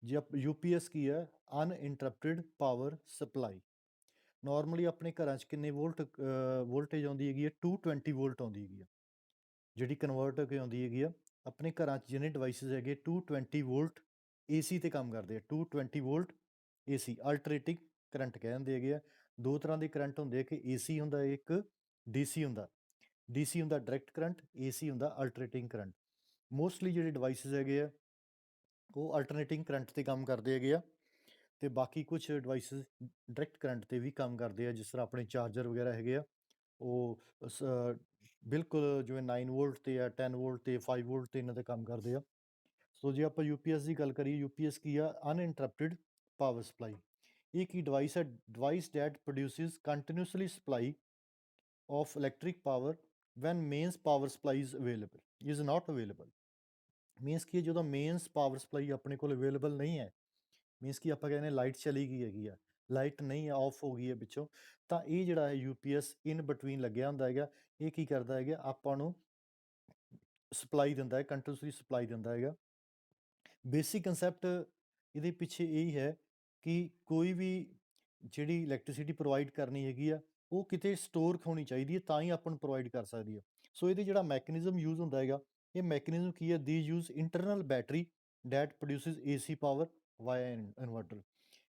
ਜੇ ਯੂਪੀਐਸ ਕੀ ਹੈ? ਅਨਇੰਟਰਪਟਿਡ power supply. Normally ਆਪਣੇ ਘਰਾਂ 'ਚ ਕਿੰਨੇ ਵੋਲਟੇਜ ਆਉਂਦੀ ਹੈਗੀ ਹੈ? 220 ਵੋਲਟ ਆਉਂਦੀ ਹੈਗੀ ਆ, ਜਿਹੜੀ ਕਨਵਰਟ ਹੋ ਕੇ ਆਉਂਦੀ ਹੈਗੀ ਆ। ਆਪਣੇ ਘਰਾਂ 'ਚ ਜਿੰਨੇ ਡਿਵਾਈਸਿਸ ਹੈਗੇ 220 ਵੋਲਟ ਏਸੀ ਤੇ ਕੰਮ ਕਰਦੇ ਆ। 220 ਵੋਲਟ ਏਸੀ ਅਲਟਰਨੇਟਿੰਗ ਕਰੰਟ ਕਹਿ ਦਿੰਦੇ ਹੈਗੇ ਆ। ਦੋ ਤਰ੍ਹਾਂ ਦੇ ਕਰੰਟ ਹੁੰਦੇ ਆ, ਕਿ ਏਸੀ ਹੁੰਦਾ, ਇੱਕ ਡੀਸੀ ਹੁੰਦਾ। ਡੀਸੀ ਹੁੰਦਾ ਡਾਇਰੈਕਟ ਕਰੰਟ, ਏਸੀ ਹੁੰਦਾ ਅਲਟਰਨੇਟਿੰਗ ਕਰੰਟ। ਮੋਸਟਲੀ ਜਿਹੜੇ ਡਿਵਾਈਸਿਸ ਹੈਗੇ ਆ ਉਹ ਅਲਟਰਨੇਟਿੰਗ ਕਰੰਟ ਤੇ ਕੰਮ ਕਰਦੇ ਹੈਗੇ ਆ, ਤੇ ਬਾਕੀ ਕੁਛ ਡਿਵਾਈਸਿਸ ਡਾਇਰੈਕਟ ਕਰੰਟ ਤੇ ਵੀ ਕੰਮ ਕਰਦੇ ਆ। ਜਿਸ ਤਰ੍ਹਾਂ ਆਪਣੇ ਚਾਰਜਰ ਵਗੈਰਾ ਹੈਗੇ ਆ, ਉਹ ਬਿਲਕੁਲ ਜਿਵੇਂ 9 ਵੋਲਟ ਤੇ ਆ, 10 ਵੋਲਟ ਤੇ, 5 ਵੋਲਟ ਤੇ ਇਹਨਾਂ ਤੇ ਕੰਮ ਕਰਦੇ ਆ। ਸੋ ਜੇ ਆਪਾਂ ਯੂਪੀਐਸ ਦੀ ਗੱਲ ਕਰੀਏ, ਯੂਪੀਐਸ ਕੀ ਆ? Uninterrupted power supply. ਇਹ ਕੀ ਡਿਵਾਈਸ ਹੈ? Device that produces continuously supply of electric power when mains power supply is available is not available। Means ਕਿ ਜਦੋਂ ਮੇਨਸ ਪਾਵਰ ਸਪਲਾਈ ਆਪਣੇ ਕੋਲ ਅਵੇਲੇਬਲ ਨਹੀਂ ਹੈ, ਮੀਨਸ ਕਿ ਆਪਾਂ ਕਹਿੰਦੇ ਲਾਈਟ ਚਲੀ ਗਈ ਹੈਗੀ ਆ, ਲਾਈਟ ਨਹੀਂ ਆਫ ਹੋ ਗਈ ਹੈ ਪਿੱਛੋਂ, ਤਾਂ ਇਹ ਜਿਹੜਾ ਹੈ ਯੂਪੀਐਸ ਇਨ ਬਿਟਵੀਨ ਲੱਗਿਆ ਹੁੰਦਾ ਹੈਗਾ। ਇਹ ਕੀ ਕਰਦਾ ਹੈਗਾ? ਆਪਾਂ ਨੂੰ ਸਪਲਾਈ ਦਿੰਦਾ ਹੈ, ਕੰਟੀਨਿਊਸਲੀ ਸਪਲਾਈ ਦਿੰਦਾ ਹੈਗਾ। ਬੇਸਿਕ ਕੰਸੈਪਟ ਇਹਦੇ ਪਿੱਛੇ ਇਹੀ ਹੈ ਕਿ ਕੋਈ ਵੀ ਜਿਹੜੀ ਇਲੈਕਟ੍ਰਿਸਿਟੀ ਪ੍ਰੋਵਾਈਡ ਕਰਨੀ ਹੈਗੀ ਆ, ਉਹ ਕਿਤੇ ਸਟੋਰ ਹੋਣੀ ਚਾਹੀਦੀ ਹੈ, ਤਾਂ ਹੀ ਆਪਾਂ ਨੂੰ ਪ੍ਰੋਵਾਈਡ ਕਰ ਸਕਦੀ ਹੈ। ਸੋ ਇਹਦੇ ਜਿਹੜਾ ਮੈਕੈਨਿਜ਼ਮ ਯੂਜ਼ ਹੁੰਦਾ ਹੈਗਾ, ਇਹ ਮੈਕੈਨਿਜ਼ਮ ਕੀ ਹੈ? They use internal battery that produces AC power via inverter.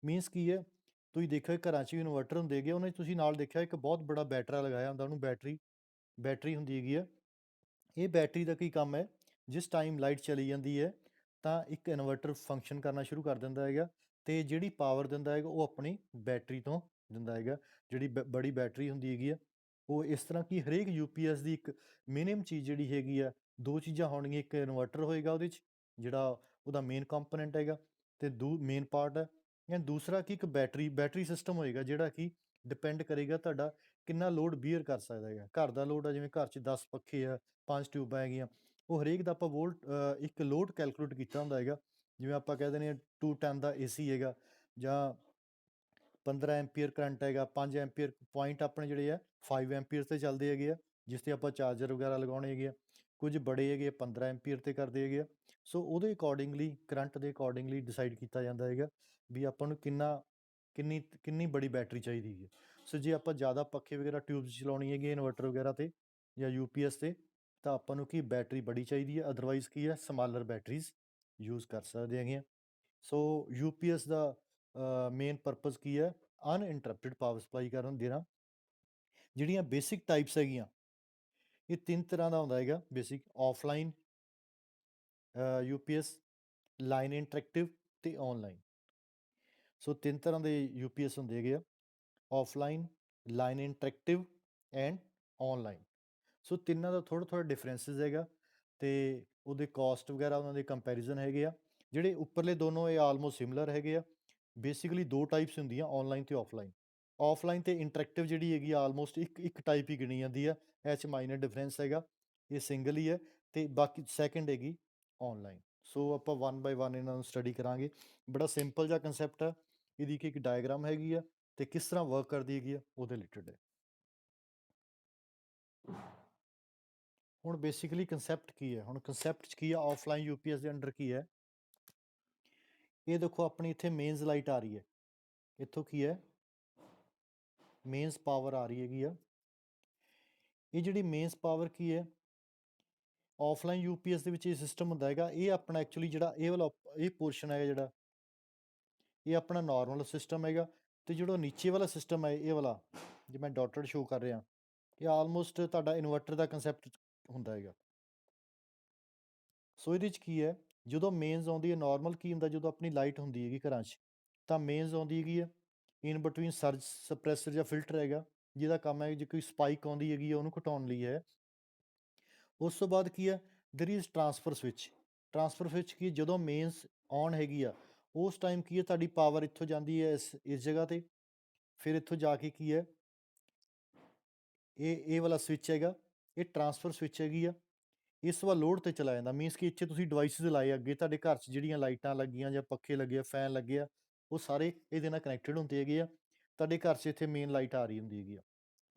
Means ਕੀ ਹੈ? ਤੁਸੀਂ ਦੇਖਿਆ ਘਰਾਂ 'ਚ ਵੀ ਇਨਵਰਟਰ ਹੁੰਦੇ ਹੈਗੇ, ਉਹਨੇ ਤੁਸੀਂ ਨਾਲ ਦੇਖਿਆ ਇੱਕ ਬਹੁਤ ਬੜਾ ਬੈਟਰਾ ਲਗਾਇਆ ਹੁੰਦਾ, ਉਹਨੂੰ ਬੈਟਰੀ ਹੁੰਦੀ ਹੈਗੀ ਆ। ਇਹ ਬੈਟਰੀ ਦਾ ਕੀ ਕੰਮ ਹੈ? ਜਿਸ ਟਾਈਮ ਲਾਈਟ ਚਲੀ ਜਾਂਦੀ ਹੈ, ਤਾਂ ਇੱਕ ਇਨਵਰਟਰ ਫੰਕਸ਼ਨ ਕਰਨਾ ਸ਼ੁਰੂ ਕਰ ਦਿੰਦਾ ਹੈਗਾ, ਤੇ ਜਿਹੜੀ ਪਾਵਰ ਦਿੰਦਾ ਹੈਗਾ ਉਹ ਆਪਣੀ ਬੈਟਰੀ ਤੋਂ ਦਿੰਦਾ ਹੈਗਾ। ਜਿਹੜੀ ਬੜੀ ਬੈਟਰੀ ਹੁੰਦੀ ਹੈਗੀ ਆ, ਉਹ ਇਸ ਤਰ੍ਹਾਂ ਕਿ ਹਰੇਕ ਯੂਪੀਐਸ ਦੀ ਇੱਕ ਮਿਨੀਮਮ ਚੀਜ਼ ਜਿਹੜੀ ਹੈਗੀ ਆ, ਦੋ ਚੀਜ਼ਾਂ ਹੋਣਗੀਆਂ। ਇੱਕ ਇਨਵਰਟਰ ਹੋਏਗਾ ਉਹਦੇ 'ਚ, ਜਿਹੜਾ ਉਹਦਾ ਮੇਨ ਕੰਪੋਨੈਂਟ ਹੈਗਾ, ਤੇ ਮੇਨ ਪਾਰਟ ਹੈ। ਜਾਂ ਦੂਸਰਾ ਕਿ ਇੱਕ ਬੈਟਰੀ ਸਿਸਟਮ ਹੋਏਗਾ, ਜਿਹੜਾ ਕਿ ਡਿਪੈਂਡ ਕਰੇਗਾ ਤੁਹਾਡਾ ਕਿੰਨਾ ਲੋਡ ਬੀਅਰ ਕਰ ਸਕਦਾ ਹੈਗਾ। ਘਰ ਦਾ ਲੋਡ ਆ, ਜਿਵੇਂ ਘਰ 'ਚ 10 ਪੱਖੇ ਆ, 5 ਟਿਊਬਾਂ ਹੈਗੀਆਂ, ਉਹ ਹਰੇਕ ਦਾ ਆਪਾਂ ਇੱਕ ਲੋਡ ਕੈਲਕੂਲੇਟ ਕੀਤਾ ਹੁੰਦਾ ਹੈਗਾ। ਜਿਵੇਂ ਆਪਾਂ ਕਹਿ ਦਿੰਦੇ ਹਾਂ 210 ਦਾ ਏਸੀ ਹੈਗਾ, ਜਾਂ 15 ਐਂਪੀਅਰ ਕਰੰਟ ਹੈਗਾ, 5 ਐਂਪੀਅਰ ਪੁਆਇੰਟ ਆਪਣੇ ਜਿਹੜੇ ਆ 5 ਐਂਪੀਅਰ ਤੇ ਚੱਲਦੇ ਹੈਗੇ ਆ, ਜਿਸ ਤੇ ਆਪਾਂ ਚਾਰਜਰ ਵਗੈਰਾ ਲਗਾਉਣੇ ਹੈਗੇ ਆ। ਕੁਝ ਬੜੇ ਹੈਗੇ 15 ਐਂਪੀਅਰ ਤੇ ਕਰਦੇ ਹੈਗੇ ਆ। ਸੋ ਉਹਦੇ ਅਕੋਰਡਿੰਗਲੀ, ਕਰੰਟ ਦੇ ਅਕੋਰਡਿੰਗਲੀ ਡਿਸਾਈਡ ਕੀਤਾ ਜਾਂਦਾ ਹੈਗਾ ਵੀ ਆਪਾਂ ਨੂੰ ਕਿੰਨੀ ਕਿੰਨੀ ਬੜੀ ਬੈਟਰੀ ਚਾਹੀਦੀ ਹੈ। ਸੋ ਜੇ ਆਪਾਂ ਜ਼ਿਆਦਾ ਪੱਖੇ ਵਗੈਰਾ ਟਿਊਬਸ ਚਲਾਉਣੀ ਹੈਗੀ ਇਨਵਰਟਰ ਵਗੈਰਾ ਤੇ ਜਾਂ ਯੂਪੀਐਸ ਤੇ, ਤਾਂ ਆਪਾਂ ਨੂੰ ਕੀ ਬੈਟਰੀ ਬੜੀ ਚਾਹੀਦੀ ਹੈ। ਅਦਰਵਾਈਜ਼ ਕੀ ਹੈ? ਸਮਾਲਰ ਬੈਟਰੀਜ਼ ਯੂਜ਼ ਕਰ ਸਕਦੇ ਹੈਗੇ। ਸੋ ਯੂਪੀਐਸ ਦਾ ਮੇਨ ਪਰਪਸ ਕੀ ਹੈ? ਅਨਇੰਟਰਪਟਿਡ ਪਾਵਰ ਸਪਲਾਈ ਕਰਨ ਦੇਣਾ। ਜਿਹੜੀਆਂ ਬੇਸਿਕ ਟਾਈਪਸ ਹੈਗੀਆਂ, ਇਹ ਤਿੰਨ ਤਰ੍ਹਾਂ ਦਾ ਹੁੰਦਾ ਹੈਗਾ basic: offline UPS, line interactive ਤੇ ਆਨਲਾਈਨ। ਸੋ ਤਿੰਨ ਤਰ੍ਹਾਂ ਦੇ ਯੂਪੀਐਸ ਹੁੰਦੇ ਹੈਗੇ ਆ: offline, line interactive and online. So ਤਿੰਨਾਂ ਦਾ ਥੋੜ੍ਹਾ ਥੋੜ੍ਹਾ ਡਿਫਰੈਂਸਿਸ ਹੈਗਾ, ਤੇ ਉਹਦੇ ਕਾਸਟ ਵਗੈਰਾ ਉਹਨਾਂ ਦੇ ਕੰਪੈਰੀਜ਼ਨ ਹੈਗੇ ਆ। ਜਿਹੜੇ ਉੱਪਰਲੇ ਦੋਨੋਂ ਇਹ ਆਲਮੋਸਟ ਸਿਮਿਲਰ ਹੈਗੇ ਆ। ਬੇਸਿਕਲੀ ਦੋ ਟਾਈਪਸ ਹੁੰਦੀਆਂ, ਆਨਲਾਈਨ ਤੇ ਆਫਲਾਈਨ। ਆਫਲਾਈਨ ਤੇ ਇੰਟਰੈਕਟਿਵ ਜਿਹੜੀ ਹੈਗੀ ਆਲਮੋਸਟ ਇੱਕ ਟਾਈਪ ਹੀ ਗਿਣੀ ਜਾਂਦੀ ਆ, ਇਹ 'ਚ ਮਾਈਨਰ ਡਿਫਰੈਂਸ ਹੈਗਾ। ਇਹ ਸਿੰਗਲ ਹੀ ਹੈ, ਤੇ ਬਾਕੀ ਸੈਕਿੰਡ ਹੈਗੀ ਆਨਲਾਈਨ। ਸੋ ਆਪਾਂ ਵਨ ਬਾਏ ਵਨ ਇਹਨਾਂ ਨੂੰ ਸਟੱਡੀ ਕਰਾਂਗੇ। ਬੜਾ ਸਿੰਪਲ ਜਿਹਾ ਕੰਸੈਪਟ ਆ। ਇਹਦੀ ਇੱਕ ਡਾਇਗਰਾਮ ਹੈਗੀ ਆ, ਤੇ ਕਿਸ ਤਰ੍ਹਾਂ ਵਰਕ ਕਰਦੀ ਹੈਗੀ ਆ ਉਹਦੇ ਰਿਲੇਟਡ ਹੈ। ਹੁਣ ਬੇਸਿਕਲੀ ਕੰਸੈਪਟ ਕੀ ਹੈ? ਹੁਣ ਕੰਸੈਪਟ 'ਚ ਕੀ ਆ? ਆਫਲਾਈਨ ਯੂਪੀਐਸ ਦੇ ਅੰਡਰ ਕੀ ਹੈ? ਇਹ ਦੇਖੋ ਆਪਣੀ ਇੱਥੇ ਮੇਨਸ ਲਾਈਟ ਆ ਰਹੀ ਹੈ, ਇੱਥੋਂ ਕੀ ਹੈ? ਮੇਨਸ ਪਾਵਰ ਆ ਰਹੀ ਹੈਗੀ ਆ। ਇਹ ਜਿਹੜੀ ਮੇਨਸ ਪਾਵਰ ਕੀ ਹੈ? ਆਫਲਾਈਨ ਯੂਪੀਐਸ ਦੇ ਵਿੱਚ ਇਹ ਸਿਸਟਮ ਹੁੰਦਾ ਹੈਗਾ। ਇਹ ਆਪਣਾ ਐਕਚੁਅਲੀ ਜਿਹੜਾ ਇਹ ਵਾਲਾ ਇਹ ਪੋਰਸ਼ਨ ਹੈਗਾ, ਜਿਹੜਾ ਇਹ ਆਪਣਾ ਨਾਰਮਲ ਸਿਸਟਮ ਹੈਗਾ। ਤੇ ਜਿਹੜਾ ਨੀਚੇ ਵਾਲਾ ਸਿਸਟਮ ਹੈ, ਇਹ ਵਾਲਾ ਜੇ ਮੈਂ ਡਾਟਡ ਸ਼ੋ ਕਰ ਰਿਹਾ, ਇਹ ਆਲਮੋਸਟ ਤੁਹਾਡਾ ਇਨਵਰਟਰ ਦਾ ਕੰਸੈਪਟ ਹੁੰਦਾ ਹੈਗਾ। ਸੋ ਇਹਦੇ 'ਚ ਕੀ ਹੈ? ਜਦੋਂ ਮੇਨਸ ਆਉਂਦੀ ਹੈ, ਨਾਰਮਲ ਕੀ ਹੁੰਦਾ ਜਦੋਂ ਆਪਣੀ ਲਾਈਟ ਹੁੰਦੀ ਹੈਗੀ ਘਰਾਂ 'ਚ, ਤਾਂ ਮੇਨਸ ਆਉਂਦੀ ਹੈਗੀ ਹੈ। ਇਨ ਬਿਟਵੀਨ ਸਰਜ ਸਪਰੈਸਰ ਜਾਂ ਫਿਲਟਰ ਹੈਗਾ, ਜਿਹਦਾ ਕੰਮ ਹੈ ਜੇ ਕੋਈ ਸਪਾਈਕ ਆਉਂਦੀ ਹੈਗੀ ਹੈ ਉਹਨੂੰ ਘਟਾਉਣ ਲਈ ਹੈ। ਉਸ ਤੋਂ ਬਾਅਦ ਕੀ ਹੈ? There is transfer switch. Transfer switch ਕੀ, ਜਦੋਂ ਮੇਨਸ ਔਨ ਹੈਗੀ ਆ, ਉਸ ਟਾਈਮ ਕੀ ਹੈ? ਤੁਹਾਡੀ ਪਾਵਰ ਇੱਥੋਂ ਜਾਂਦੀ ਹੈ ਇਸ ਜਗ੍ਹਾ ਤੇ, ਫਿਰ ਇੱਥੋਂ ਜਾ ਕੇ ਕੀ ਹੈ? ਇਹ ਵਾਲਾ ਸਵਿਚ ਹੈਗਾ, ਇਹ ਟਰਾਂਸਫਰ ਸਵਿਚ ਹੈਗੀ ਆ। ਇਸ ਵਾਰ ਲੋਡ ਤੇ ਚਲਾ ਜਾਂਦਾ। ਮੀਨਸ ਕਿ ਇੱਥੇ ਤੁਸੀਂ ਡਿਵਾਈਸਿਸ ਲਾਏ ਅੱਗੇ, ਤੁਹਾਡੇ ਘਰ 'ਚ ਜਿਹੜੀਆਂ ਲਾਈਟਾਂ ਲੱਗੀਆਂ ਜਾਂ ਪੱਖੇ ਲੱਗੇ ਆ, ਫੈਨ ਲੱਗੇ ਆ, ਉਹ ਸਾਰੇ ਇਹਦੇ ਨਾਲ ਕਨੈਕਟਡ ਹੁੰਦੇ ਹੈਗੇ ਆ। ਤੁਹਾਡੇ ਘਰ 'ਚ ਇੱਥੇ ਮੇਨ ਲਾਈਟ ਆ ਰਹੀ ਹੁੰਦੀ ਹੈਗੀ ਆ,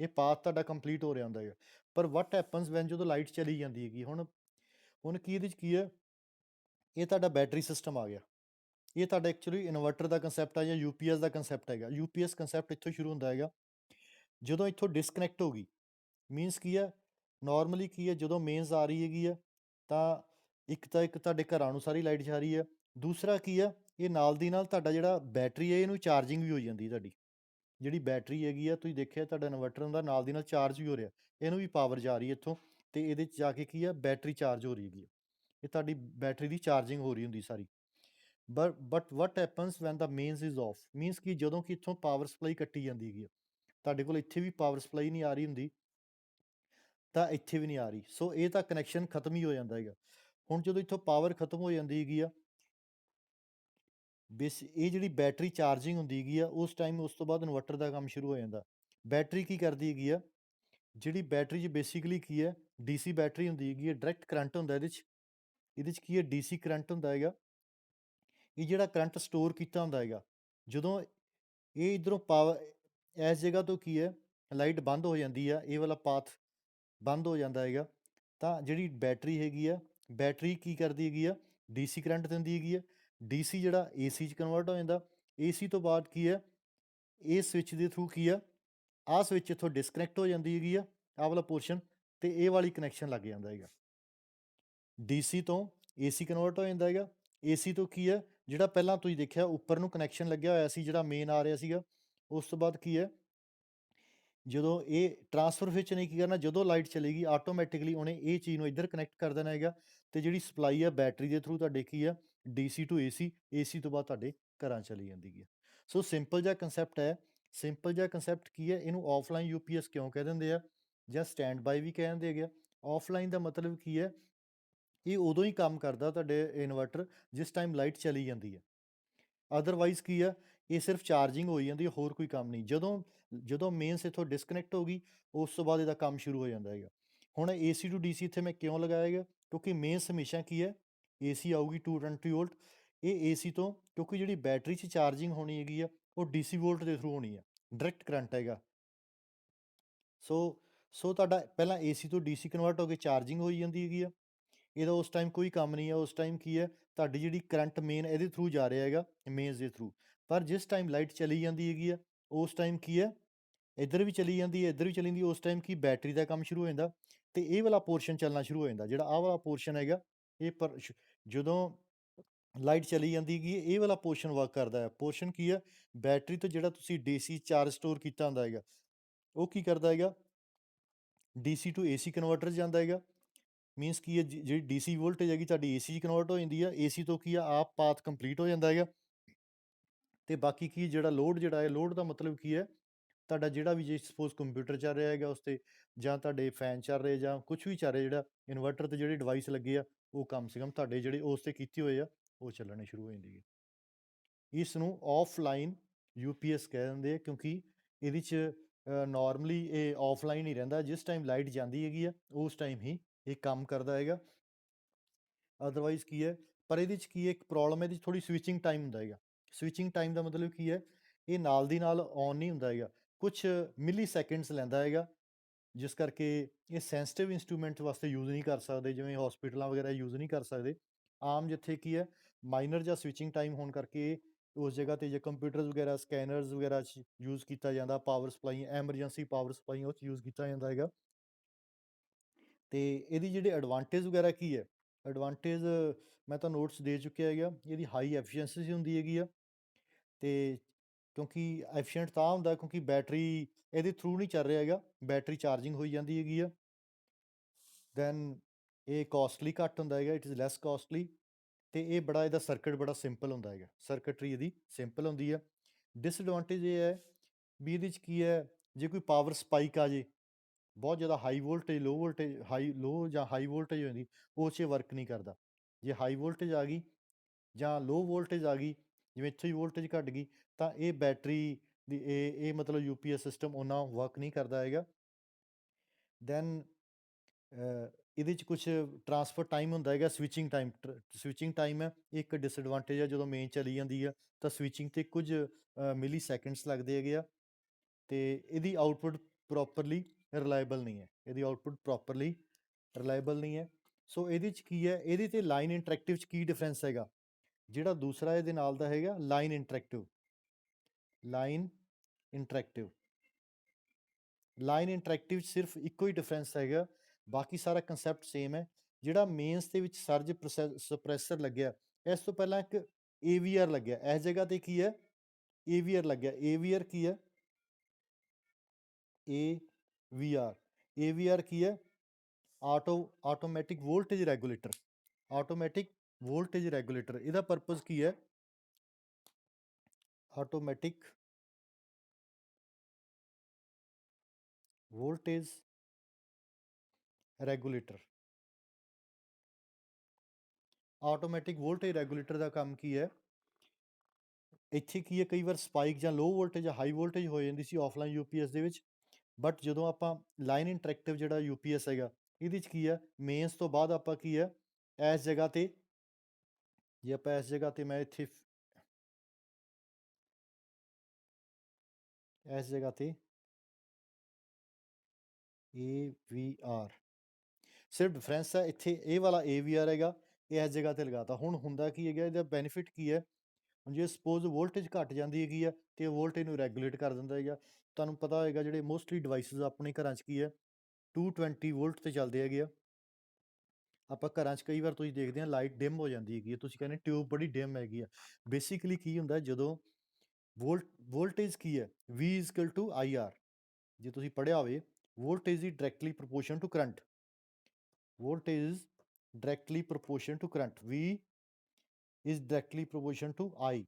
ਇਹ ਪਾਥ ਤੁਹਾਡਾ ਕੰਪਲੀਟ ਹੋ ਰਿਹਾ ਹੁੰਦਾ ਹੈਗਾ। ਪਰ ਵਟ ਹੈਪਨਸ ਵੈਨ, ਜਦੋਂ ਲਾਈਟ ਚਲੀ ਜਾਂਦੀ ਹੈਗੀ, ਹੁਣ ਕੀ ਇਹਦੇ 'ਚ ਕੀ ਹੈ? ਇਹ ਤੁਹਾਡਾ ਬੈਟਰੀ ਸਿਸਟਮ ਆ ਗਿਆ। ਇਹ ਤੁਹਾਡਾ ਐਕਚੁਅਲੀ ਇਨਵਰਟਰ ਦਾ ਕਨਸੈਪਟ ਹੈ ਜਾਂ ਯੂਪੀਐਸ ਦਾ ਕਨਸੈਪਟ ਹੈਗਾ। ਯੂਪੀਐਸ ਕਨਸੈਪਟ ਇੱਥੋਂ ਸ਼ੁਰੂ ਹੁੰਦਾ ਹੈਗਾ, ਜਦੋਂ ਇੱਥੋਂ ਡਿਸਕਨੈਕਟ ਹੋ ਗਈ, ਮੀਨਸ ਕੀ ਹੈ, ਨਾਰਮਲੀ ਕੀ ਹੈ, ਜਦੋਂ ਮੇਨਸ ਆ ਰਹੀ ਹੈਗੀ ਆ, ਤਾਂ ਇੱਕ ਤੁਹਾਡੇ ਘਰਾਂ ਨੂੰ ਸਾਰੀ ਲਾਈਟ ਜਾ ਰਹੀ ਹੈ। ਦੂਸਰਾ ਕੀ ਆ, ਇਹ ਨਾਲ ਦੀ ਨਾਲ ਤੁਹਾਡਾ ਜਿਹੜਾ ਬੈਟਰੀ ਹੈ ਇਹਨੂੰ ਚਾਰਜਿੰਗ ਵੀ ਹੋ ਜਾਂਦੀ ਤੁਹਾਡੀ। ਜਿਹੜੀ ਬੈਟਰੀ ਹੈਗੀ ਆ, ਤੁਸੀਂ ਦੇਖਿਆ ਤੁਹਾਡਾ ਇਨਵਰਟਰ ਹੁੰਦਾ ਨਾਲ ਦੀ ਨਾਲ ਚਾਰਜ ਵੀ ਹੋ ਰਿਹਾ, ਇਹਨੂੰ ਵੀ ਪਾਵਰ ਜਾ ਰਹੀ ਹੈ ਇੱਥੋਂ, ਤੇ ਇਹਦੇ 'ਚ ਜਾ ਕੇ ਕੀ ਆ, ਬੈਟਰੀ ਚਾਰਜ ਹੋ ਰਹੀ ਹੈਗੀ ਆ। ਇਹ ਤੁਹਾਡੀ ਬੈਟਰੀ ਦੀ ਚਾਰਜਿੰਗ ਹੋ ਰਹੀ ਹੁੰਦੀ ਸਾਰੀ। But what happens when the mains is off, means ਕਿ ਜਦੋਂ ਕਿ ਇੱਥੋਂ ਪਾਵਰ ਸਪਲਾਈ ਕੱਟੀ ਜਾਂਦੀ ਹੈਗੀ ਆ, ਤੁਹਾਡੇ ਕੋਲ ਇੱਥੇ ਵੀ ਪਾਵਰ ਸਪਲਾਈ ਨਹੀਂ ਆ ਰਹੀ ਹੁੰਦੀ, ਤਾਂ ਇੱਥੇ ਵੀ ਨਹੀਂ ਆ ਰਹੀ, ਸੋ ਇਹ ਤਾਂ ਕਨੈਕਸ਼ਨ ਖਤਮ ਹੀ ਹੋ ਜਾਂਦਾ ਹੈਗਾ। ਹੁਣ ਜਦੋਂ ਇੱਥੋਂ ਪਾਵਰ ਖਤਮ ਹੋ ਜਾਂਦੀ ਹੈਗੀ ਆ, ਇਹ ਜਿਹੜੀ ਬੈਟਰੀ ਚਾਰਜਿੰਗ ਹੁੰਦੀ ਹੈਗੀ ਆ, ਉਸ ਟਾਈਮ ਉਸ ਤੋਂ ਬਾਅਦ ਇਨਵਰਟਰ ਦਾ ਕੰਮ ਸ਼ੁਰੂ ਹੋ ਜਾਂਦਾ। ਬੈਟਰੀ ਕੀ ਕਰਦੀ ਹੈਗੀ ਆ, ਜਿਹੜੀ ਬੈਟਰੀ 'ਚ ਬੇਸਿਕਲੀ ਕੀ ਹੈ, ਡੀਸੀ ਬੈਟਰੀ ਹੁੰਦੀ ਹੈਗੀ ਹੈ, ਡਾਇਰੈਕਟ ਕਰੰਟ ਹੁੰਦਾ ਇਹਦੇ 'ਚ ਕੀ ਹੈ, ਡੀਸੀ ਕਰੰਟ ਹੁੰਦਾ ਹੈਗਾ। ਇਹ ਜਿਹੜਾ ਕਰੰਟ ਸਟੋਰ ਕੀਤਾ ਹੁੰਦਾ ਹੈਗਾ, ਜਦੋਂ ਇਹ ਇੱਧਰੋਂ ਪਾਵਰ ਇਸ ਜਗ੍ਹਾ ਤੋਂ ਕੀ ਹੈ, ਲਾਈਟ ਬੰਦ ਹੋ ਜਾਂਦੀ ਆ, ਇਹ ਵਾਲਾ ਪਾਥ ਬੰਦ ਹੋ ਜਾਂਦਾ ਹੈਗਾ, ਤਾਂ ਜਿਹੜੀ ਬੈਟਰੀ ਹੈਗੀ ਆ, ਬੈਟਰੀ ਕੀ ਕਰਦੀ ਹੈਗੀ ਆ, ਡੀਸੀ ਕਰੰਟ ਦਿੰਦੀ ਹੈਗੀ ਆ। ਡੀਸੀ ਜਿਹੜਾ ਏਸੀ 'ਚ ਕਨਵਰਟ ਹੋ ਜਾਂਦਾ। ਏਸੀ ਤੋਂ ਬਾਅਦ ਕੀ ਹੈ, ਇਹ ਸਵਿਚ ਦੇ ਥਰੂ ਕੀ ਆ, ਆਹ ਸਵਿਚ ਇੱਥੋਂ ਡਿਸਕਨੈਕਟ ਹੋ ਜਾਂਦੀ ਹੈਗੀ ਆ, ਆਹ ਵਾਲਾ ਪੋਰਸ਼ਨ, ਤੇ ਇਹ ਵਾਲੀ ਕਨੈਕਸ਼ਨ ਲੱਗ ਜਾਂਦਾ ਹੈਗਾ। ਡੀਸੀ ਤੋਂ ਏਸੀ ਕਨਵਰਟ ਹੋ ਜਾਂਦਾ ਹੈਗਾ। ਏਸੀ ਤੋਂ ਕੀ ਹੈ, ਜਿਹੜਾ ਪਹਿਲਾਂ ਤੁਸੀਂ ਦੇਖਿਆ ਉੱਪਰ ਨੂੰ ਕਨੈਕਸ਼ਨ ਲੱਗਿਆ ਹੋਇਆ ਸੀ, ਜਿਹੜਾ ਮੇਨ ਆ ਰਿਹਾ ਸੀਗਾ, ਉਸ ਤੋਂ ਬਾਅਦ ਕੀ ਹੈ, ਜਦੋਂ ਇਹ ਟਰਾਂਸਫਰ ਸਵਿਚ ਨੇ ਕੀ ਕਰਨਾ, ਜਦੋਂ ਲਾਈਟ ਚਲੇਗੀ ਆਟੋਮੈਟਿਕਲੀ ਉਹਨੇ ਇਹ ਚੀਜ਼ ਨੂੰ ਇੱਧਰ ਕਨੈਕਟ ਕਰ ਦੇਣਾ ਹੈਗਾ, ਤੇ ਜਿਹੜੀ ਸਪਲਾਈ ਹੈ ਬੈਟਰੀ ਦੇ ਥਰੂ ਤੁਹਾਡੇ ਕੀ ਆ, ਡੀਸੀ ਟੂ ਏਸੀ, ਏਸੀ ਤੋਂ ਬਾਅਦ ਤੁਹਾਡੇ ਘਰਾਂ ਚਲੀ ਜਾਂਦੀ ਹੈ। ਸੋ ਸਿੰਪਲ ਜਿਹਾ ਕੰਸੈਪਟ ਹੈ। ਸਿੰਪਲ ਜਿਹਾ ਕੰਸੈਪਟ ਕੀ ਹੈ, ਇਹਨੂੰ ਆਫਲਾਈਨ ਯੂਪੀਐਸ ਕਿਉਂ ਕਹਿ ਦਿੰਦੇ ਆ, ਜਾਂ ਸਟੈਂਡ ਬਾਈ ਵੀ ਕਹਿ ਦਿੰਦੇ ਹੈਗੇ ਆ। ਆਫਲਾਈਨ ਦਾ ਮਤਲਬ ਕੀ ਹੈ, ਇਹ ਉਦੋਂ ਹੀ ਕੰਮ ਕਰਦਾ ਤੁਹਾਡੇ ਇਨਵਰਟਰ ਜਿਸ ਟਾਈਮ ਲਾਈਟ ਚਲੀ ਜਾਂਦੀ ਹੈ। ਅਦਰਵਾਈਜ਼ ਕੀ ਆ, ਇਹ ਸਿਰਫ ਚਾਰਜਿੰਗ ਹੋਈ ਜਾਂਦੀ ਹੈ, ਹੋਰ ਕੋਈ ਕੰਮ ਨਹੀਂ। ਜਦੋਂ ਜਦੋਂ ਮੇਨਸ ਇੱਥੋਂ ਡਿਸਕਨੈਕਟ ਹੋ ਗਈ, ਉਸ ਤੋਂ ਬਾਅਦ ਇਹਦਾ ਕੰਮ ਸ਼ੁਰੂ ਹੋ ਜਾਂਦਾ ਹੈਗਾ। ਹੁਣ ਏਸੀ ਟੂ ਡੀਸੀ ਇੱਥੇ ਮੈਂ ਕਿਉਂ ਲਗਾਇਆ ਹੈਗਾ, ਕਿਉਂਕਿ ਮੇਨਸ ਹਮੇਸ਼ਾ ਕੀ ਹੈ, ਏਸੀ ਆਊਗੀ 220 ਵੋਲਟ, ਇਹ ਏਸੀ ਤੋਂ, ਕਿਉਂਕਿ ਜਿਹੜੀ ਬੈਟਰੀ 'ਚ ਚਾਰਜਿੰਗ ਹੋਣੀ ਹੈਗੀ ਆ, ਉਹ ਡੀਸੀ ਵੋਲਟ ਦੇ ਥਰੂ ਹੋਣੀ ਆ, ਡਾਇਰੈਕਟ ਕਰੰਟ ਹੈਗਾ। ਸੋ ਸੋ ਤੁਹਾਡਾ ਪਹਿਲਾਂ ਏਸੀ ਤੋਂ ਡੀਸੀ ਕਨਵਰਟ ਹੋ ਕੇ ਚਾਰਜਿੰਗ ਹੋਈ ਜਾਂਦੀ ਹੈਗੀ ਆ। ਇਹਦਾ ਉਸ ਟਾਈਮ ਕੋਈ ਕੰਮ ਨਹੀਂ ਹੈ। ਉਸ ਟਾਈਮ ਕੀ ਹੈ, ਤੁਹਾਡੀ ਜਿਹੜੀ ਕਰੰਟ ਮੇਨ ਇਹਦੇ ਥਰੂ ਜਾ ਰਿਹਾ ਹੈਗਾ, ਮੇਨਸ ਦੇ ਥਰੂ। ਪਰ ਜਿਸ ਟਾਈਮ ਲਾਈਟ ਚਲੀ ਜਾਂਦੀ ਹੈਗੀ ਆ, ਉਸ ਟਾਈਮ ਕੀ ਹੈ, ਇੱਧਰ ਵੀ ਚਲੀ ਜਾਂਦੀ ਹੈ, ਇੱਧਰ ਵੀ ਚਲੀ ਜਾਂਦੀ ਹੈ, ਉਸ ਟਾਈਮ ਕੀ ਬੈਟਰੀ ਦਾ ਕੰਮ ਸ਼ੁਰੂ ਹੋ ਜਾਂਦਾ, ਤੇ ਇਹ ਵਾਲਾ ਪੋਰਸ਼ਨ ਚੱਲਣਾ ਸ਼ੁਰੂ ਹੋ ਜਾਂਦਾ। ਜਿਹੜਾ ਆਹ ਵਾਲਾ ਪੋਰਸ਼ਨ ਹੈਗਾ, ਇਹ ਜਦੋਂ ਲਾਈਟ ਚਲੀ ਜਾਂਦੀ ਹੈਗੀ, ਇਹ ਵਾਲਾ ਪੋਰਸ਼ਨ ਵਰਕ ਕਰਦਾ ਹੈ। ਪੋਰਸ਼ਨ ਕੀ ਹੈ, ਬੈਟਰੀ ਤੋਂ ਜਿਹੜਾ ਤੁਸੀਂ ਡੀਸੀ ਚਾਰਜ ਸਟੋਰ ਕੀਤਾ ਹੁੰਦਾ ਹੈਗਾ, ਉਹ ਕੀ ਕਰਦਾ ਹੈਗਾ, ਡੀਸੀ ਟੂ ਏਸੀ ਕਨਵਰਟਰ ਜਾਂਦਾ ਹੈਗਾ। ਮੀਨਸ ਕੀ ਹੈ, ਜਿਹੜੀ ਡੀਸੀ ਵੋਲਟੇਜ ਹੈਗੀ ਤੁਹਾਡੀ ਏਸੀ 'ਚ ਕਨਵਰਟ ਹੋ ਜਾਂਦੀ ਆ, ਏਸੀ ਤੋਂ ਕੀ ਆ, ਆਪ ਪਾਥ ਕੰਪਲੀਟ ਹੋ ਜਾਂਦਾ ਹੈਗਾ। ਤੇ ਬਾਕੀ ਕੀ, ਜਿਹੜਾ ਲੋਡ ਜਿਹੜਾ ਹੈ, ਲੋਡ ਦਾ ਮਤਲਬ ਕੀ ਹੈ, ਤੁਹਾਡਾ ਜਿਹੜਾ ਵੀ, ਜੇ ਸਪੋਜ਼ ਕੰਪਿਊਟਰ ਚੱਲ ਰਿਹਾ ਹੈਗਾ ਉਸ 'ਤੇ, ਜਾਂ ਤੁਹਾਡੇ ਫੈਨ ਚੱਲ ਰਹੇ, ਜਾਂ ਕੁਛ ਵੀ ਚੱਲ ਰਿਹਾ, ਜਿਹੜਾ ਇਨਵਰਟਰ 'ਤੇ ਜਿਹੜੇ ਡਿਵਾਈਸ ਲੱਗੇ ਆ, ਉਹ ਕਮ ਸੇ ਕਮ ਤੁਹਾਡੇ ਜਿਹੜੇ ਉਸ 'ਤੇ ਕੀਤੇ ਹੋਏ ਆ, ਉਹ ਚੱਲਣੇ ਸ਼ੁਰੂ ਹੋ ਜਾਂਦੀ ਹੈ। ਇਸ ਨੂੰ ਆਫਲਾਈਨ ਯੂਪੀਐਸ ਕਹਿ ਦਿੰਦੇ ਆ, ਕਿਉਂਕਿ ਇਹਦੇ 'ਚ ਨਾਰਮਲੀ ਇਹ ਆਫਲਾਈਨ ਹੀ ਰਹਿੰਦਾ। ਜਿਸ ਟਾਈਮ ਲਾਈਟ ਜਾਂਦੀ ਹੈਗੀ ਆ, ਉਸ ਟਾਈਮ ਹੀ ਇਹ ਕੰਮ ਕਰਦਾ ਹੈਗਾ। ਅਦਰਵਾਈਜ਼ ਕੀ ਹੈ, ਪਰ ਇਹਦੇ 'ਚ ਕੀ ਹੈ, ਇੱਕ ਪ੍ਰੋਬਲਮ ਇਹਦੀ ਥੋੜ੍ਹੀ ਸਵਿਚਿੰਗ ਟਾਈਮ ਹੁੰਦਾ ਹੈਗਾ। ਸਵਿਚਿੰਗ ਟਾਈਮ ਦਾ ਮਤਲਬ ਕੀ ਹੈ, ਇਹ ਨਾਲ ਦੀ ਨਾਲ ਔਨ ਨਹੀਂ ਹੁੰਦਾ ਹੈਗਾ, ਕੁਛ ਮਿਲੀ ਸੈਕਿੰਡਸ ਲੈਂਦਾ ਹੈਗਾ। ਜਿਸ ਕਰਕੇ ਇਹ ਸੈਂਸਿਟਿਵ ਇੰਸਟਰੂਮੈਂਟ ਵਾਸਤੇ ਯੂਜ਼ ਨਹੀਂ ਕਰ ਸਕਦੇ, ਜਿਵੇਂ ਹੋਸਪਿਟਲਾਂ ਵਗੈਰਾ ਯੂਜ਼ ਨਹੀਂ ਕਰ ਸਕਦੇ। ਆਮ ਜਿੱਥੇ ਕੀ ਹੈ, ਮਾਈਨਰ ਜਾਂ ਸਵਿਚਿੰਗ ਟਾਈਮ ਹੋਣ ਕਰਕੇ ਉਸ ਜਗ੍ਹਾ 'ਤੇ ਜੇ ਕੰਪਿਊਟਰਸ ਵਗੈਰਾ, ਸਕੈਨਰਸ ਵਗੈਰਾ 'ਚ ਯੂਜ਼ ਕੀਤਾ ਜਾਂਦਾ, power supply, emergency power supply, ਉਹ 'ਚ ਯੂਜ਼ ਕੀਤਾ ਜਾਂਦਾ ਹੈਗਾ। ਤੇ ਇਹਦੀ ਜਿਹੜੇ ਐਡਵਾਂਟੇਜ ਵਗੈਰਾ ਕੀ ਹੈ, ਐਡਵਾਂਟੇਜ ਮੈਂ ਤਾਂ ਨੋਟਸ ਦੇ ਚੁੱਕਿਆ ਹੈਗਾ। ਇਹਦੀ ਹਾਈ ਐਫੀਸ਼ੀਐਂਸੀ ਹੁੰਦੀ ਹੈਗੀ ਆ, ਤੇ ਕਿਉਂਕਿ ਐਫੀਸ਼ੀਐਂਟ ਤਾਂ ਹੁੰਦਾ ਕਿਉਂਕਿ ਬੈਟਰੀ ਇਹਦੇ ਥਰੂ ਨਹੀਂ ਚੱਲ ਰਿਹਾ ਹੈਗਾ, ਬੈਟਰੀ ਚਾਰਜਿੰਗ ਹੋਈ ਜਾਂਦੀ ਹੈਗੀ ਆ। ਦੈਨ ਇਹ ਕੋਸਟਲੀ ਘੱਟ ਹੁੰਦਾ ਹੈਗਾ, ਇਟ ਇਜ਼ ਲੈਸ ਕੋਸਟਲੀ, ਤੇ ਇਹ ਬੜਾ, ਇਹਦਾ ਸਰਕਟ ਬੜਾ ਸਿੰਪਲ ਹੁੰਦਾ ਹੈਗਾ, ਸਰਕਟਰੀ ਇਹਦੀ ਸਿੰਪਲ ਹੁੰਦੀ ਹੈ। ਡਿਸਐਡਵਾਂਟੇਜ ਇਹ ਹੈ ਵੀ ਇਹਦੇ 'ਚ ਕੀ ਹੈ, ਜੇ ਕੋਈ ਪਾਵਰ ਸਪਾਈਕ ਆ ਜੇ, ਬਹੁਤ ਜ਼ਿਆਦਾ ਹਾਈ ਵੋਲਟੇਜ, ਲੋ ਵੋਲਟੇਜ, ਹਾਈ ਲੋ ਜਾਂ ਹਾਈ ਵੋਲਟੇਜ ਹੋ ਜਾਂਦੀ, ਉਹ 'ਚ ਵਰਕ ਨਹੀਂ ਕਰਦਾ। ਜੇ ਹਾਈ ਵੋਲਟੇਜ ਆ ਗਈ ਜਾਂ ਲੋ ਵੋਲਟੇਜ ਆ ਗਈ, ਜਿਵੇਂ ਇੱਥੋਂ ਹੀ ਵੋਲਟੇਜ ਘੱਟ ਗਈ, ਤਾਂ ਇਹ ਬੈਟਰੀ ਦੀ ਇਹ ਮਤਲਬ ਯੂਪੀਐਸ ਸਿਸਟਮ ਓਨਾ ਵਰਕ ਨਹੀਂ ਕਰਦਾ ਹੈਗਾ। ਦੈਨ ਇਹਦੇ 'ਚ ਕੁਛ ਟਰਾਂਸਫਰ ਟਾਈਮ ਹੁੰਦਾ ਹੈਗਾ, ਸਵਿਚਿੰਗ ਟਾਈਮ, ਸਵਿਚਿੰਗ ਟਾਈਮ ਹੈ ਇੱਕ ਡਿਸਐਡਵਾਂਟੇਜ ਹੈ। ਜਦੋਂ ਮੇਨ ਚਲੀ ਜਾਂਦੀ ਆ, ਤਾਂ ਸਵਿਚਿੰਗ 'ਤੇ ਕੁਝ ਮਿਲੀ ਸੈਕਿੰਡਸ ਲੱਗਦੇ ਹੈਗੇ ਆ, ਤੇ ਇਹਦੀ ਆਊਟਪੁੱਟ ਪ੍ਰੋਪਰਲੀ ਰਿਲਾਏਬਲ ਨਹੀਂ ਹੈ, ਇਹਦੀ ਆਊਟਪੁੱਟ ਪ੍ਰੋਪਰਲੀ ਰਿਲਾਏਬਲ ਨਹੀਂ ਹੈ। ਸੋ ਇਹਦੇ 'ਚ ਕੀ ਹੈ, ਇਹਦੇ 'ਤੇ ਲਾਈਨ ਇੰਟਰੈਕਟਿਵ 'ਚ ਕੀ ਡਿਫਰੈਂਸ ਹੈਗਾ, ਜਿਹੜਾ ਦੂਸਰਾ ਇਹਦੇ ਨਾਲ ਦਾ ਹੈਗਾ line interactive. Line interactive line interactive 'ਚ ਸਿਰਫ ਇੱਕੋ ਹੀ ਡਿਫਰੈਂਸ ਹੈਗਾ, ਬਾਕੀ ਸਾਰਾ ਕੰਸੈਪਟ ਸੇਮ ਹੈ। ਜਿਹੜਾ ਮੇਨਸ ਦੇ ਵਿੱਚ ਸਰਜ ਸਪਰੈਸਰ ਲੱਗਿਆ, ਇਸ ਤੋਂ ਪਹਿਲਾਂ ਇੱਕ AVR ਲੱਗਿਆ, ਇਸ ਜਗ੍ਹਾ ਤੇ ਕੀ ਹੈ AVR ਲੱਗਿਆ। AVR ਕੀ ਹੈ AVR ਕੀ ਹੈ automatic voltage regulator. Automatic voltage regulator ਇਹਦਾ ਪਰਪਸ ਕੀ ਹੈ automatic voltage regulator. Automatic voltage regulator ਦਾ ਕੰਮ ਕੀ ਹੈ, ਇੱਥੇ ਕੀ ਹੈ ਕਈ ਵਾਰ ਸਪਾਈਕ ਜਾਂ ਲੋ ਵੋਲਟੇਜ ਜਾਂ ਹਾਈ ਵੋਲਟੇਜ ਹੋ ਜਾਂਦੀ ਸੀ ਆਫਲਾਈਨ UPS ਦੇ ਵਿੱਚ, ਬਟ ਜਦੋਂ ਆਪਾਂ ਲਾਈਨ ਇੰਟਰੈਕਟਿਵ ਜਿਹੜਾ UPS ਹੈਗਾ ਇਹਦੇ 'ਚ ਕੀ ਹੈ ਮੇਨਸ ਤੋਂ ਬਾਅਦ ਆਪਾਂ ਕੀ ਹੈ ਇਸ ਜਗ੍ਹਾ ਤੇ, ਜੇ ਆਪਾਂ ਇਸ ਜਗ੍ਹਾ ਤੇ ਮੈਂ ਇੱਥੇ ਇਸ ਜਗ੍ਹਾ ਤੇ AVR ਸਿਰਫ ਡਿਫਰੈਂਸ ਹੈ, ਇੱਥੇ ਇਹ ਵਾਲਾ AVR ਹੈਗਾ, ਇਹ ਇਸ ਜਗ੍ਹਾ ਤੇ ਲਗਾਤਾ। ਹੁਣ ਹੁੰਦਾ ਕੀ ਹੈਗਾ, ਇਹਦਾ ਬੈਨੀਫਿਟ ਕੀ ਹੈ, ਹੁਣ ਜੇ ਸਪੋਜ਼ ਵੋਲਟੇਜ ਘੱਟ ਜਾਂਦੀ ਹੈਗੀ ਆ ਤੇ ਵੋਲਟੇਜ ਨੂੰ ਰੈਗੂਲੇਟ ਕਰ ਦਿੰਦਾ ਹੈਗਾ। ਤੁਹਾਨੂੰ ਪਤਾ ਹੋਏਗਾ ਜਿਹੜੇ ਮੋਸਟਲੀ ਡਿਵਾਈਸਿਸ ਆਪਣੇ ਘਰਾਂ 'ਚ ਕੀ ਹੈ 220 ਵੋਲਟ ਤੇ ਚੱਲਦੇ ਹੈਗੇ ਆ। ਆਪਾਂ ਘਰਾਂ 'ਚ ਕਈ ਵਾਰ ਤੁਸੀਂ ਦੇਖਦੇ ਆ ਲਾਈਟ ਡਿਮ ਹੋ ਜਾਂਦੀ ਹੈਗੀ ਹੈ, ਤੁਸੀਂ ਕਹਿੰਦੇ ਟਿਊਬ ਬੜੀ ਡਿਮ ਹੈਗੀ ਆ। ਬੇਸਿਕਲੀ ਕੀ ਹੁੰਦਾ ਜਦੋਂ ਵੋਲਟੇਜ ਕੀ ਹੈ V = IR। ਜੇ ਤੁਸੀਂ ਪੜ੍ਹਿਆ ਹੋਵੇ voltage is directly proportion to current. Voltage is directly proportion to current, V is directly proportion to I।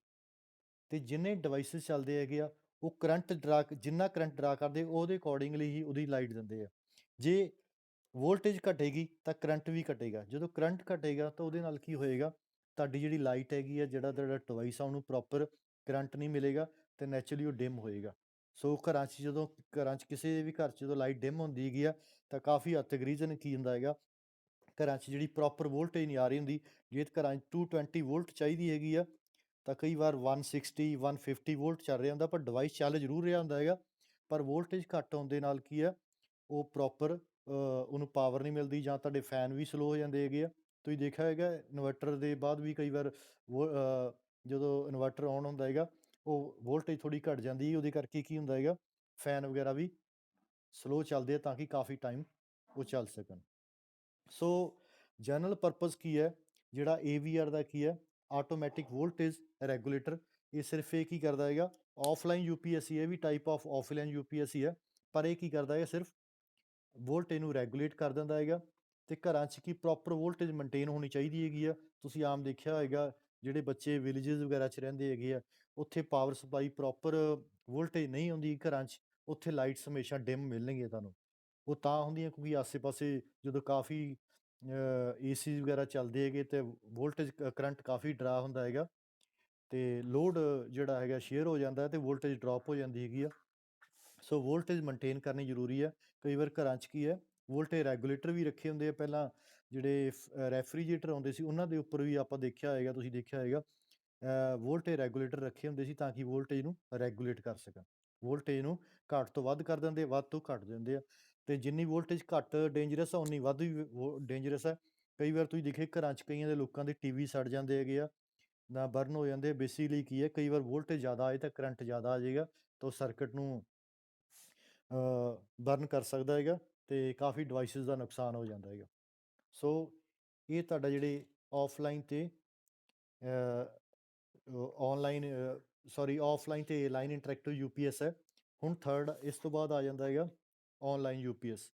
ਤੇ ਜਿੰਨੇ ਡਿਵਾਈਸਿਸ ਚੱਲਦੇ ਹੈਗੇ ਆ ਉਹ ਕਰੰਟ ਡਰਾ, ਜਿੰਨਾ ਕਰੰਟ ਡਰਾ ਕਰਦੇ ਉਹਦੇ ਅਕੋਰਡਿੰਗਲੀ ਹੀ ਉਹਦੀ ਲਾਈਟ ਦਿੰਦੇ ਆ। ਜੇ ਵੋਲਟੇਜ ਘਟੇਗੀ ਤਾਂ ਕਰੰਟ ਵੀ ਘਟੇਗਾ, ਜਦੋਂ ਕਰੰਟ ਘਟੇਗਾ ਤਾਂ ਉਹਦੇ ਨਾਲ ਕੀ ਹੋਏਗਾ, ਤੁਹਾਡੀ ਜਿਹੜੀ ਲਾਈਟ ਹੈਗੀ ਆ ਜਿਹੜਾ ਤੁਹਾਡਾ ਡਿਵਾਈਸ ਆ ਉਹਨੂੰ ਪ੍ਰੋਪਰ ਕਰੰਟ ਨਹੀਂ ਮਿਲੇਗਾ ਤੇ ਨੈਚੁਰਲੀ ਉਹ ਡਿਮ ਹੋਏਗਾ। ਸੋ ਘਰਾਂ 'ਚ ਕਿਸੇ ਵੀ ਘਰ 'ਚ ਜਦੋਂ ਲਾਈਟ ਡਿਮ ਹੁੰਦੀ ਹੈਗੀ ਆ ਤਾਂ ਕਾਫੀ ਹੱਦ ਤੱਕ ਰੀਜ਼ਨ ਕੀ ਹੁੰਦਾ ਹੈਗਾ, ਘਰਾਂ 'ਚ ਜਿਹੜੀ ਪ੍ਰੋਪਰ ਵੋਲਟੇਜ ਨਹੀਂ ਆ ਰਹੀ ਹੁੰਦੀ। ਜੇ ਘਰਾਂ 'ਚ 220 ਵੋਲਟ ਚਾਹੀਦੀ ਹੈਗੀ ਆ ਤਾਂ ਕਈ ਵਾਰ 160 150 ਵੋਲਟ ਚੱਲ ਰਿਹਾ ਹੁੰਦਾ, ਪਰ ਡਿਵਾਈਸ ਚੱਲ ਜ਼ਰੂਰ ਰਿਹਾ ਹੁੰਦਾ ਹੈਗਾ, ਪਰ ਵੋਲਟੇਜ ਘੱਟ ਹੋਣ ਦੇ ਨਾਲ ਕੀ ਆ ਉਹ ਪ੍ਰੋਪਰ ਉਹਨੂੰ ਪਾਵਰ ਨਹੀਂ ਮਿਲਦੀ, ਜਾਂ ਤੁਹਾਡੇ ਫੈਨ ਵੀ ਸਲੋ ਹੋ ਜਾਂਦੇ ਹੈਗੇ ਆ। ਤੁਸੀਂ ਦੇਖਿਆ ਹੋਏਗਾ ਇਨਵਰਟਰ ਦੇ ਬਾਅਦ ਵੀ ਕਈ ਵਾਰ ਜਦੋਂ ਇਨਵਰਟਰ ਔਨ ਹੁੰਦਾ ਹੈਗਾ ਉਹ ਵੋਲਟੇਜ ਥੋੜ੍ਹੀ ਘੱਟ ਜਾਂਦੀ, ਉਹਦੇ ਕਰਕੇ ਕੀ ਹੁੰਦਾ ਹੈਗਾ ਫੈਨ ਵਗੈਰਾ ਵੀ ਸਲੋ ਚੱਲਦੇ ਆ ਤਾਂ ਕਿ ਕਾਫੀ ਟਾਈਮ ਉਹ ਚੱਲ ਸਕਣ। ਸੋ ਜਨਰਲ ਪਰਪਸ ਕੀ ਹੈ ਜਿਹੜਾ AVR ਦਾ ਕੀ ਹੈ ਆਟੋਮੈਟਿਕ ਵੋਲਟੇਜ ਰੈਗੂਲੇਟਰ। ਇਹ ਸਿਰਫ ਇਹ ਕੀ ਕਰਦਾ ਹੈਗਾ ਆਫਲਾਈਨ UPS ਹੀ, ਇਹ ਵੀ ਟਾਈਪ ਆਫ ਆਫਲਾਈਨ UPS ਹੀ ਹੈ, ਪਰ ਇਹ ਕੀ ਕਰਦਾ ਹੈ ਸਿਰਫ ਵੋਲਟੇਜ ਨੂੰ ਰੈਗੂਲੇਟ ਕਰ ਦਿੰਦਾ ਹੈਗਾ। ਤੇ ਘਰਾਂ 'ਚ ਕੀ ਪ੍ਰੋਪਰ ਵੋਲਟੇਜ ਮੇਨਟੇਨ ਹੋਣੀ ਚਾਹੀਦੀ ਹੈਗੀ ਆ। ਤੁਸੀਂ ਆਮ ਦੇਖਿਆ ਹੋਏਗਾ ਜਿਹੜੇ ਬੱਚੇ ਵਿਲੇਜਸ ਵਗੈਰਾ 'ਚ ਰਹਿੰਦੇ ਹੈਗੇ ਆ ਉੱਥੇ ਪਾਵਰ ਸਪਲਾਈ ਪ੍ਰੋਪਰ ਵੋਲਟੇਜ ਨਹੀਂ ਹੁੰਦੀ ਘਰਾਂ 'ਚ, ਉੱਥੇ ਲਾਈਟਸ ਹਮੇਸ਼ਾ ਡਿਮ ਮਿਲਣਗੀਆਂ ਤੁਹਾਨੂੰ। ਉਹ ਤਾਂ ਹੁੰਦੀਆਂ ਕਿਉਂਕਿ ਆਸੇ-ਪਾਸੇ ਜਦੋਂ ਕਾਫੀ AC ਵਗੈਰਾ ਚੱਲਦੇ ਹੈਗੇ ਤੇ ਵੋਲਟੇਜ ਕਰੰਟ ਕਾਫੀ ਡਰਾ ਹੁੰਦਾ ਹੈਗਾ ਤੇ ਲੋਡ ਜਿਹੜਾ ਹੈਗਾ ਸ਼ੇਅਰ ਹੋ ਜਾਂਦਾ ਤੇ ਵੋਲਟੇਜ ਡਰੋਪ ਹੋ ਜਾਂਦੀ ਹੈਗੀ ਆ। ਸੋ ਵੋਲਟੇਜ ਮੇਨਟੇਨ ਕਰਨੀ ਜ਼ਰੂਰੀ ਹੈ। ਕਈ ਵਾਰ ਘਰਾਂ 'ਚ ਕੀ ਹੈ ਵੋਲਟੇਜ ਰੈਗੂਲੇਟਰ ਵੀ ਰੱਖੇ ਹੁੰਦੇ ਆ, ਪਹਿਲਾਂ ਜਿਹੜੇ ਰੈਫਰੀਜਰੇਟਰ ਆਉਂਦੇ ਸੀ ਉਹਨਾਂ ਦੇ ਉੱਪਰ ਵੀ ਆਪਾਂ ਦੇਖਿਆ ਹੋਏਗਾ, ਤੁਸੀਂ ਦੇਖਿਆ ਹੋਏਗਾ ਵੋਲਟੇਜ ਰੈਗੂਲੇਟਰ ਰੱਖੇ ਹੁੰਦੇ ਸੀ ਤਾਂ ਕਿ ਵੋਲਟੇਜ ਨੂੰ ਰੈਗੂਲੇਟ ਕਰ ਸਕਣ। ਵੋਲਟੇਜ ਨੂੰ ਘੱਟ ਤੋਂ ਵੱਧ ਕਰ ਦਿੰਦੇ, ਵੱਧ ਤੋਂ ਘੱਟ ਦਿੰਦੇ ਆ। ਤੇ ਜਿੰਨੀ ਵੋਲਟੇਜ ਘੱਟ ਡੇਂਜਰਸ ਆ ਉਨੀ ਵੱਧ ਵੀ ਡੇਂਜਰਸ ਹੈ। ਕਈ ਵਾਰ ਤੁਸੀਂ ਦੇਖੇ ਘਰਾਂ 'ਚ ਕਈਆਂ ਦੇ ਲੋਕਾਂ ਦੇ TV ਸੜ ਜਾਂਦੇ ਹੈਗੇ ਆ, ਨਾ ਬਰਨ ਹੋ ਜਾਂਦੇ। ਬੇਸਿਕਲੀ ਕੀ ਹੈ ਕਈ ਵਾਰ ਵੋਲਟੇਜ ਜ਼ਿਆਦਾ ਆਏ ਤਾਂ ਕਰੰਟ ਜ਼ਿਆਦਾ ਆ ਜਾਏਗਾ ਤਾਂ ਉਹ ਸਰਕਟ ਨੂੰ ਬਰਨ ਕਰ ਸਕਦਾ ਹੈਗਾ ਤੇ ਕਾਫੀ ਡਿਵਾਈਸਿਸ ਦਾ ਨੁਕਸਾਨ ਹੋ ਜਾਂਦਾ ਹੈਗਾ। ਸੋ ਇਹ ਤੁਹਾਡਾ ਜਿਹੜੇ ਆਫਲਾਈਨ ਤੇ ਔਨਲਾਈਨ ਆਫਲਾਈਨ ਤੇ ਲਾਈਨ ਇੰਟਰੈਕਟਿਵ UPS ਹੈ। ਹੁਣ ਥਰਡ ਇਸ ਤੋਂ ਬਾਅਦ ਆ ਜਾਂਦਾ ਹੈਗਾ online UPS।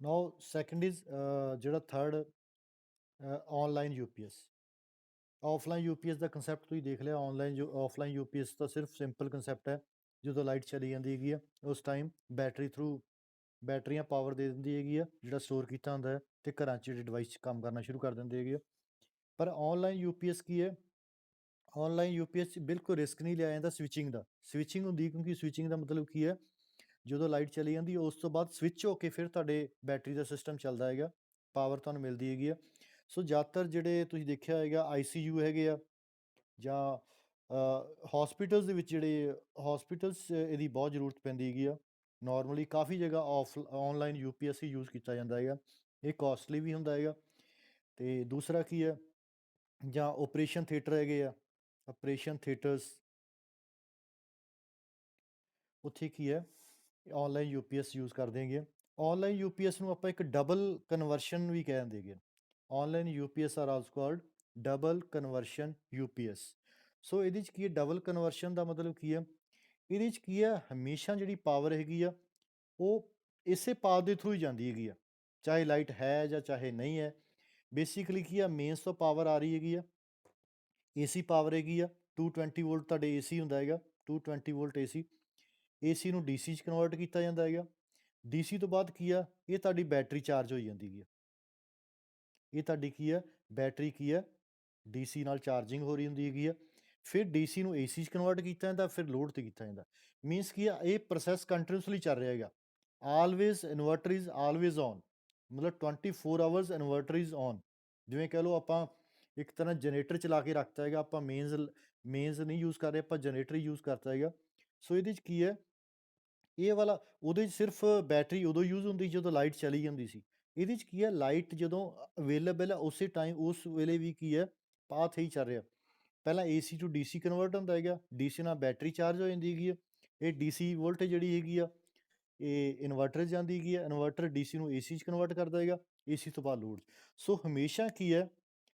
Now second is ਜਿਹੜਾ third online UPS. Offline UPS ਦਾ ਕਨਸੈਪਟ ਤੁਸੀਂ ਦੇਖ ਲਿਆ, ਆਫਲਾਈਨ ਯੂਪੀਐਸ ਤਾਂ ਸਿਰਫ ਸਿੰਪਲ ਕਨਸੈਪਟ ਹੈ। ਜਦੋਂ ਲਾਈਟ ਚਲੀ ਜਾਂਦੀ ਹੈਗੀ ਆ ਉਸ ਟਾਈਮ ਬੈਟਰੀ ਥਰੂ ਬੈਟਰੀਆਂ ਪਾਵਰ ਦੇ ਦਿੰਦੀ ਹੈਗੀ ਆ, ਜਿਹੜਾ ਸਟੋਰ ਕੀਤਾ ਹੁੰਦਾ ਹੈ, ਅਤੇ ਘਰਾਂ 'ਚ ਜਿਹੜੇ ਡਿਵਾਈਸ 'ਚ ਕੰਮ ਕਰਨਾ ਸ਼ੁਰੂ ਕਰ ਦਿੰਦੇ ਹੈਗੇ ਆ। ਪਰ ਔਨਲਾਈਨ ਯੂਪੀਐਸ ਕੀ ਹੈ, ਔਨਲਾਈਨ ਯੂਪੀਐਸ 'ਚ ਬਿਲਕੁਲ ਰਿਸਕ ਨਹੀਂ ਲਿਆ ਜਾਂਦਾ ਸਵਿਚਿੰਗ ਦਾ। ਸਵਿਚਿੰਗ ਹੁੰਦੀ ਕਿਉਂਕਿ ਸਵਿਚਿੰਗ ਦਾ ਮਤਲਬ ਕੀ ਹੈ, ਜਦੋਂ ਲਾਈਟ ਚਲੀ ਜਾਂਦੀ ਉਸ ਤੋਂ ਬਾਅਦ ਸਵਿਚ ਹੋ ਕੇ ਫਿਰ ਤੁਹਾਡੇ ਬੈਟਰੀ ਦਾ ਸਿਸਟਮ ਚੱਲਦਾ ਹੈਗਾ, ਪਾਵਰ ਤੁਹਾਨੂੰ ਮਿਲਦੀ ਹੈਗੀ ਆ। ਸੋ ਜ਼ਿਆਦਾਤਰ ਜਿਹੜੇ ਤੁਸੀਂ ਦੇਖਿਆ ਹੋਏਗਾ ICU ਹੈਗੇ ਆ, ਜਾਂ ਹੋਸਪਿਟਲਸ ਦੇ ਵਿੱਚ, ਜਿਹੜੇ ਹੋਸਪਿਟਲਸ ਇਹਦੀ ਬਹੁਤ ਜ਼ਰੂਰਤ ਪੈਂਦੀ ਹੈਗੀ ਆ। ਨੋਰਮਲੀ ਕਾफ़ੀ ਜਗ੍ਹਾ ਔਨਲਾਈਨ ਯੂਪੀਐਸ ਹੀ ਯੂਜ਼ ਕੀਤਾ ਜਾਂਦਾ ਹੈਗਾ। ਇਹ ਕੋਸਟਲੀ ਵੀ ਹੁੰਦਾ ਹੈਗਾ। ਅਤੇ ਦੂਸਰਾ ਕੀ ਹੈ, ਜਾਂ ਓਪਰੇਸ਼ਨ ਥੀਏਟਰ ਹੈਗੇ ਆ, ਆਪਰੇਸ਼ਨ ਥੀਏਟਰਸ, ਉੱਥੇ ਕੀ ਹੈ, ਔਨਲਾਈਨ ਯੂਪੀਐਸ ਯੂਜ਼ ਕਰਦੇ ਹੈਗੇ। ਔਨਲਾਈਨ ਯੂਪੀਐਸ ਨੂੰ ਆਪਾਂ ਇੱਕ ਡਬਲ ਕਨਵਰਸ਼ਨ ਵੀ ਕਹਿ ਦਿੰਦੇ ਹੈਗੇ। Online UPS are also called double conversion UPS. So ਇਹਦੇ 'ਚ ਕੀ ਹੈ, ਡਬਲ ਕਨਵਰਸ਼ਨ ਦਾ ਮਤਲਬ ਕੀ ਹੈ, ਇਹਦੇ 'ਚ ਕੀ ਹੈ, ਹਮੇਸ਼ਾ ਜਿਹੜੀ ਪਾਵਰ ਹੈਗੀ ਆ ਉਹ ਇਸੇ ਪਾਥ ਦੇ ਥਰੂ ਹੀ ਜਾਂਦੀ ਹੈਗੀ ਆ, ਚਾਹੇ ਲਾਈਟ ਹੈ ਜਾਂ ਚਾਹੇ ਨਹੀਂ ਹੈ। ਬੇਸਿਕਲੀ ਕੀ ਆ, ਮੇਨਸ ਤੋਂ ਪਾਵਰ ਆ ਰਹੀ ਹੈਗੀ ਆ, ਏਸੀ ਪਾਵਰ ਹੈਗੀ ਆ, 220 ਵੋਲਟ ਤੁਹਾਡੇ ਏਸੀ ਹੁੰਦਾ ਹੈਗਾ, 220 ਵੋਲਟ ਏਸੀ। ਏਸੀ ਨੂੰ ਡੀਸੀ 'ਚ ਕਨਵਰਟ ਕੀਤਾ ਜਾਂਦਾ ਹੈਗਾ। ਡੀਸੀ ਤੋਂ ਬਾਅਦ ਕੀ ਆ, ਇਹ ਤੁਹਾਡੀ ਬੈਟਰੀ ਚਾਰਜ ਹੋਈ ਜਾਂਦੀ ਹੈਗੀ ਆ। ਇਹ ਤੁਹਾਡੀ ਕੀ ਆ, ਬੈਟਰੀ ਕੀ ਆ, ਡੀਸੀ ਨਾਲ ਚਾਰਜਿੰਗ ਹੋ ਰਹੀ ਹੁੰਦੀ ਹੈਗੀ ਆ। ਫਿਰ ਡੀਸੀ ਨੂੰ ਏਸੀ 'ਚ ਕਨਵਰਟ ਕੀਤਾ ਜਾਂਦਾ, ਫਿਰ ਲੋਡ 'ਤੇ ਕੀਤਾ ਜਾਂਦਾ। ਮੀਨਸ ਕੀ ਆ, ਇਹ ਪ੍ਰੋਸੈਸ ਕੰਟੀਨਿਊਸਲੀ ਚੱਲ ਰਿਹਾ ਹੈਗਾ। Always inverter is always on, ਮਤਲਬ 24 ਆਵਰਸ ਇਨਵਰਟਰ ਇਜ਼ ਔਨ। ਜਿਵੇਂ ਕਹਿ ਲਓ ਆਪਾਂ ਇੱਕ ਤਰ੍ਹਾਂ ਜਨਰੇਟਰ ਚਲਾ ਕੇ ਰੱਖਤਾ ਹੈਗਾ, ਆਪਾਂ ਮੇਨਜ਼ ਨਹੀਂ ਯੂਜ਼ ਕਰ ਰਹੇ, ਆਪਾਂ ਜਨਰੇਟਰ ਹੀ ਯੂਜ਼ ਕਰਤਾ ਹੈਗਾ। ਸੋ ਇਹਦੇ 'ਚ ਕੀ ਹੈ, ਇਹ ਵਾਲਾ ਉਹਦੇ 'ਚ ਸਿਰਫ ਬੈਟਰੀ ਉਦੋਂ ਯੂਜ਼ ਹੁੰਦੀ ਜਦੋਂ ਲਾਈਟ ਚਲੀ ਜਾਂਦੀ ਸੀ। ਇਹਦੇ 'ਚ ਕੀ ਹੈ, ਲਾਈਟ ਜਦੋਂ ਅਵੇਲੇਬਲ ਹੈ ਉਸੇ ਟਾਈਮ, ਉਸ ਵੇਲੇ ਵੀ ਕੀ ਹੈ, ਪਾਥ ਹੀ ਚੱਲ ਰਿਹਾ। ਪਹਿਲਾਂ ਏਸੀ ਟੂ ਡੀਸੀ ਕਨਵਰਟ ਹੁੰਦਾ ਹੈਗਾ, ਡੀਸੀ ਨਾਲ ਬੈਟਰੀ ਚਾਰਜ ਹੋ ਜਾਂਦੀ ਹੈਗੀ ਆ। ਇਹ ਡੀਸੀ ਵੋਲਟੇਜ ਜਿਹੜੀ ਹੈਗੀ ਆ, ਇਹ ਇਨਵਰਟਰ 'ਚ ਜਾਂਦੀ ਹੈਗੀ ਆ, ਇਨਵਰਟਰ ਡੀਸੀ ਨੂੰ ਏਸੀ 'ਚ ਕਨਵਰਟ ਕਰਦਾ ਹੈਗਾ, ਏਸੀ ਤੋਂ ਬਾਅਦ ਲੋਡ। ਸੋ ਹਮੇਸ਼ਾ ਕੀ ਹੈ,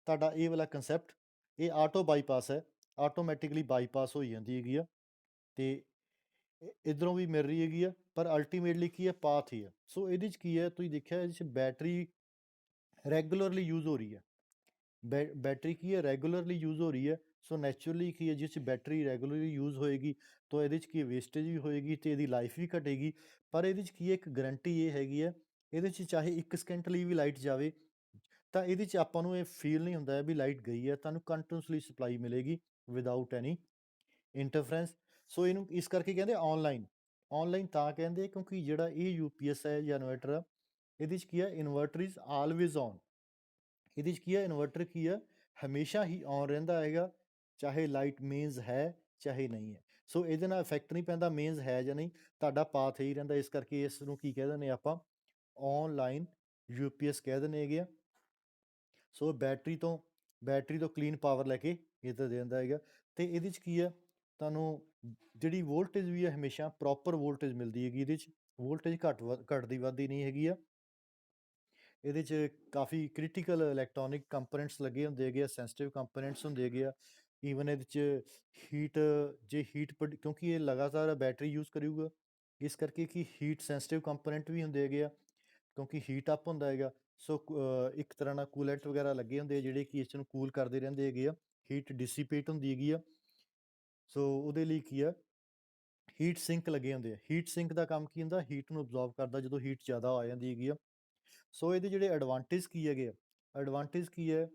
ਤੁਹਾਡਾ ਇਹ ਵਾਲਾ ਕੰਸੈਪਟ, ਇਹ ਆਟੋ ਬਾਈਪਾਸ ਹੈ, ਆਟੋਮੈਟਿਕਲੀ ਬਾਈਪਾਸ ਹੋਈ ਜਾਂਦੀ ਹੈਗੀ ਆ, ਅਤੇ ਇੱਧਰੋਂ ਵੀ ਮਿਲ ਰਹੀ ਹੈਗੀ ਆ, ਪਰ ਅਲਟੀਮੇਟਲੀ ਕੀ ਹੈ, ਪਾਥ ਹੀ ਆ। ਸੋ ਇਹਦੇ 'ਚ ਕੀ ਹੈ, ਤੁਸੀਂ ਦੇਖਿਆ ਇਹਦੇ 'ਚ ਬੈਟਰੀ ਰੈਗੂਲਰਲੀ ਯੂਜ਼ ਹੋ ਰਹੀ ਹੈ। ਬੈਟਰੀ ਕੀ ਹੈ, ਰੈਗੂਲਰਲੀ ਯੂਜ਼ ਹੋ ਰਹੀ ਹੈ। ਸੋ ਨੈਚੁਰਲੀ ਕੀ ਹੈ, ਜਿਸ 'ਚ ਬੈਟਰੀ ਰੈਗੂਲਰਲੀ ਯੂਜ਼ ਹੋਏਗੀ ਤਾਂ ਇਹਦੇ 'ਚ ਕੀ ਵੇਸਟੇਜ ਵੀ ਹੋਏਗੀ ਅਤੇ ਇਹਦੀ ਲਾਈਫ ਵੀ ਘਟੇਗੀ। ਪਰ ਇਹਦੇ 'ਚ ਕੀ ਹੈ, ਇੱਕ ਗਰੰਟੀ ਇਹ ਹੈਗੀ ਹੈ, ਇਹਦੇ 'ਚ ਚਾਹੇ 1 ਸਕਿੰਟ ਲਈ ਵੀ ਲਾਈਟ ਜਾਵੇ ਤਾਂ ਇਹਦੇ 'ਚ ਆਪਾਂ ਨੂੰ ਇਹ ਫੀਲ ਨਹੀਂ ਹੁੰਦਾ ਹੈ ਵੀ ਲਾਈਟ ਗਈ ਹੈ, ਤੁਹਾਨੂੰ ਕੰਟੀਨਿਊਸਲੀ ਸਪਲਾਈ ਮਿਲੇਗੀ ਵਿਦਆਊਟ ਐਨੀ ਇੰਟਰਫਰੈਂਸ। ਸੋ ਇਹਨੂੰ ਇਸ ਕਰਕੇ ਕਹਿੰਦੇ ਔਨਲਾਈਨ। ਔਨਲਾਈਨ ਤਾਂ ਕਹਿੰਦੇ ਕਿਉਂਕਿ ਜਿਹੜਾ ਇਹ ਯੂਪੀਐਸ ਹੈ ਜਾਂ ਇਨਵਰਟਰ ਆ, ਇਹਦੇ 'ਚ ਕੀ ਹੈ, ਇਨਵਰਟਰ ਇਜ਼ ਆਲਵੇਜ਼ ਔਨ। ਇਹਦੇ 'ਚ ਕੀ ਹੈ, ਇਨਵਰਟਰ ਕੀ ਹੈ, ਹਮੇਸ਼ਾ ਹੀ ਔਨ ਰਹਿੰਦਾ ਹੈਗਾ, ਚਾਹੇ ਲਾਈਟ ਮੇਨਜ਼ ਹੈ ਚਾਹੇ ਨਹੀਂ ਹੈ। ਸੋ ਇਹਦੇ ਨਾਲ ਇਫੈਕਟ ਨਹੀਂ ਪੈਂਦਾ ਮੇਨਜ਼ ਹੈ ਜਾਂ ਨਹੀਂ, ਤੁਹਾਡਾ ਪਾਥ ਹੀ ਰਹਿੰਦਾ। ਇਸ ਕਰਕੇ ਇਸ ਨੂੰ ਕੀ ਕਹਿ ਦਿੰਦੇ ਆਪਾਂ, ਔਨਲਾਈਨ ਯੂਪੀਐਸ ਕਹਿ ਦਿੰਦੇ ਹੈਗੇ ਆ। ਸੋ ਬੈਟਰੀ ਤੋਂ ਕਲੀਨ ਪਾਵਰ ਲੈ ਕੇ ਇਹ ਤਾਂ ਦੇ ਦਿੰਦਾ ਹੈਗਾ। ਅਤੇ ਇਹਦੇ 'ਚ ਕੀ ਹੈ, ਤੁਹਾਨੂੰ ਜਿਹੜੀ ਵੋਲਟੇਜ ਵੀ ਹੈ ਹਮੇਸ਼ਾ ਪ੍ਰੋਪਰ ਵੋਲਟੇਜ ਮਿਲਦੀ ਹੈਗੀ। ਇਹਦੇ 'ਚ ਵੋਲਟੇਜ ਘੱਟਦੀ ਵੱਧਦੀ ਨਹੀਂ ਹੈਗੀ ਆ। ਇਹਦੇ 'ਚ ਕਾਫੀ ਕ੍ਰਿਟੀਕਲ ਇਲੈਕਟ੍ਰੋਨਿਕ ਕੰਪੋਨੈਂਟਸ ਲੱਗੇ ਹੁੰਦੇ ਹੈਗੇ ਆ, ਸੈਂਸਿਟਿਵ ਕੰਪੋਨੈਂਟਸ ਹੁੰਦੇ ਹੈਗੇ ਆ। ਈਵਨ ਇਹਦੇ 'ਚ ਹੀਟ, ਜੇ ਕਿਉਂਕਿ ਇਹ ਲਗਾਤਾਰ ਬੈਟਰੀ ਯੂਜ਼ ਕਰੂਗਾ, ਇਸ ਕਰਕੇ ਕਿ ਹੀਟ ਸੈਂਸਿਟਿਵ ਕੰਪੋਨੈਂਟ ਵੀ ਹੁੰਦੇ ਹੈਗੇ ਆ, ਕਿਉਂਕਿ ਹੀਟ ਅਪ ਹੁੰਦਾ ਹੈਗਾ। ਸੋ ਇੱਕ ਤਰ੍ਹਾਂ ਨਾਲ ਕੂਲੈਂਟ ਵਗੈਰਾ ਲੱਗੇ ਹੁੰਦੇ ਆ ਜਿਹੜੇ ਕਿ ਇਸ ਨੂੰ ਕੂਲ ਕਰਦੇ ਰਹਿੰਦੇ ਹੈਗੇ ਆ, ਹੀਟ ਡਿਸੀਪੇਟ ਹੁੰਦੀ ਹੈਗੀ ਆ। ਸੋ ਉਹਦੇ ਲਈ ਕੀ ਆ, ਹੀਟ ਸਿੰਕ ਲੱਗੇ ਹੁੰਦੇ ਆ। ਹੀਟ ਸਿੰਕ ਦਾ ਕੰਮ ਕੀ ਹੁੰਦਾ, ਹੀਟ ਨੂੰ ਅਬਜ਼ੋਰਬ ਕਰਦਾ ਜਦੋਂ ਹੀਟ ਜ਼ਿਆਦਾ ਆ ਜਾਂਦੀ ਹੈਗੀ ਆ। ਸੋ ਇਹਦੇ ਜਿਹੜੇ ਐਡਵਾਂਟੇਜ ਕੀ ਹੈਗੇ ਆ, ਐਡਵਾਂਟੇਜ ਕੀ ਹੈ,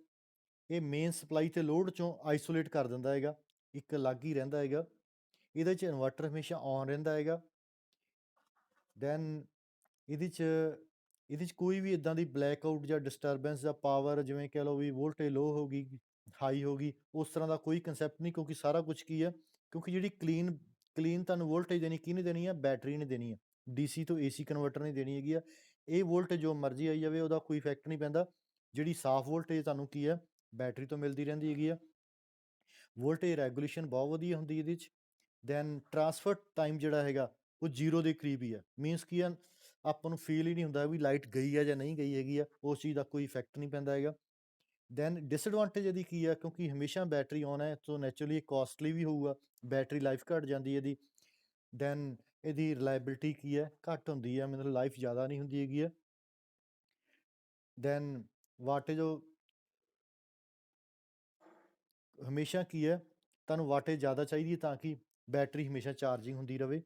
ਇਹ ਮੇਨ ਸਪਲਾਈ ਅਤੇ ਲੋਡ 'ਚੋਂ ਆਈਸੋਲੇਟ ਕਰ ਦਿੰਦਾ ਹੈਗਾ, ਇੱਕ ਅਲੱਗ ਹੀ ਰਹਿੰਦਾ ਹੈਗਾ। ਇਹਦੇ 'ਚ ਇਨਵਰਟਰ ਹਮੇਸ਼ਾ ਔਨ ਰਹਿੰਦਾ ਹੈਗਾ। ਦੈਨ ਇਹਦੇ 'ਚ ਇਹਦੇ 'ਚ ਕੋਈ ਵੀ ਇੱਦਾਂ ਦੀ ਬਲੈਕਆਊਟ ਜਾਂ ਡਿਸਟਰਬੈਂਸ ਜਾਂ ਪਾਵਰ, ਜਿਵੇਂ ਕਹਿ ਲਓ ਵੀ ਵੋਲਟੇਜ ਲੋ ਹੋ ਗਈ, ਹਾਈ ਹੋ ਗਈ, ਉਸ ਤਰ੍ਹਾਂ ਦਾ ਕੋਈ ਕੰਸੈਪਟ ਨਹੀਂ, ਕਿਉਂਕਿ ਸਾਰਾ ਕੁਛ ਕੀ ਹੈ, ਕਿਉਂਕਿ ਜਿਹੜੀ ਕਲੀਨ ਤੁਹਾਨੂੰ ਵੋਲਟੇਜ ਦੇਣੀ ਕਿਹਨੇ ਦੇਣੀ ਹੈ, ਬੈਟਰੀ ਨੇ ਦੇਣੀ ਹੈ। ਡੀਸੀ ਤੋਂ ਏਸੀ ਕਨਵਰਟਰ ਨੇ ਦੇਣੀ ਹੈਗੀ ਆ। ਇਹ ਵੋਲਟੇਜ ਜੋ ਮਰਜ਼ੀ ਆਈ ਜਾਵੇ ਉਹਦਾ ਕੋਈ ਇਫੈਕਟ ਨਹੀਂ ਪੈਂਦਾ। ਜਿਹੜੀ ਸਾਫ਼ ਵੋਲਟੇਜ ਤੁਹਾਨੂੰ ਕੀ ਹੈ, ਬੈਟਰੀ ਤੋਂ ਮਿਲਦੀ ਰਹਿੰਦੀ ਹੈਗੀ ਆ। ਵੋਲਟੇਜ ਰੈਗੂਲੇਸ਼ਨ ਬਹੁਤ ਵਧੀਆ ਹੁੰਦੀ ਇਹਦੇ 'ਚ। ਦੈਨ ਟਰਾਂਸਫਰ ਟਾਈਮ ਜਿਹੜਾ ਹੈਗਾ ਉਹ 0 ਦੇ ਕਰੀਬ ਹੀ ਆ। ਮੀਨਸ ਕੀ ਆ, ਆਪਾਂ ਨੂੰ ਫੀਲ ਹੀ ਨਹੀਂ ਹੁੰਦਾ ਵੀ ਲਾਈਟ ਗਈ ਆ ਜਾਂ ਨਹੀਂ ਗਈ ਹੈਗੀ ਆ, ਉਸ ਚੀਜ਼ ਦਾ ਕੋਈ ਇਫੈਕਟ ਨਹੀਂ ਪੈਂਦਾ ਹੈਗਾ। ਦੈਨ ਡਿਸਐਡਵਾਂਟੇਜ ਇਹਦੀ ਕੀ ਆ, ਕਿਉਂਕਿ ਹਮੇਸ਼ਾ ਬੈਟਰੀ ਔਨ ਹੈ ਸੋ ਨੈਚੁਰਲੀ ਇਹ ਕੋਸਟਲੀ ਵੀ ਹੋਊਗਾ, ਬੈਟਰੀ ਲਾਈਫ ਘੱਟ ਜਾਂਦੀ ਇਹਦੀ। ਦੈਨ ਇਹਦੀ ਰਿਲਾਇਬਿਲਿਟੀ ਕੀ ਹੈ, ਘੱਟ ਹੁੰਦੀ ਹੈ, ਮਤਲਬ ਲਾਈਫ ਜ਼ਿਆਦਾ ਨਹੀਂ ਹੁੰਦੀ ਹੈਗੀ ਹੈ। ਦੈਨ ਵਾਟੇਜ ਹਮੇਸ਼ਾ ਕੀ ਹੈ, ਤੁਹਾਨੂੰ ਵਾਟੇਜ ਜ਼ਿਆਦਾ ਚਾਹੀਦੀ ਹੈ ਤਾਂ ਕਿ ਬੈਟਰੀ ਹਮੇਸ਼ਾ ਚਾਰਜਿੰਗ ਹੁੰਦੀ ਰਹੇ।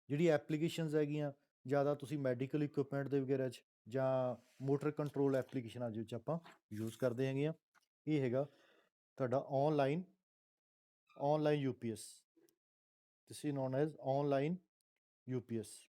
ਜਿਹੜੀ ਐਪਲੀਕੇਸ਼ਨਸ ਹੈਗੀਆਂ, ਜ਼ਿਆਦਾ ਤੁਸੀਂ ਮੈਡੀਕਲ ਇਕੁਇਪਮੈਂਟ ਦੇ ਵਗੈਰਾ 'ਚ ਜਾਂ ਮੋਟਰ ਕੰਟਰੋਲ ਐਪਲੀਕੇਸ਼ਨਾਂ ਦੇ ਵਿੱਚ ਆਪਾਂ ਯੂਜ਼ ਕਰਦੇ ਹੈਗੇ ਹਾਂ। ਇਹ ਹੈਗਾ ਤੁਹਾਡਾ online UPS, this is non as online UPS।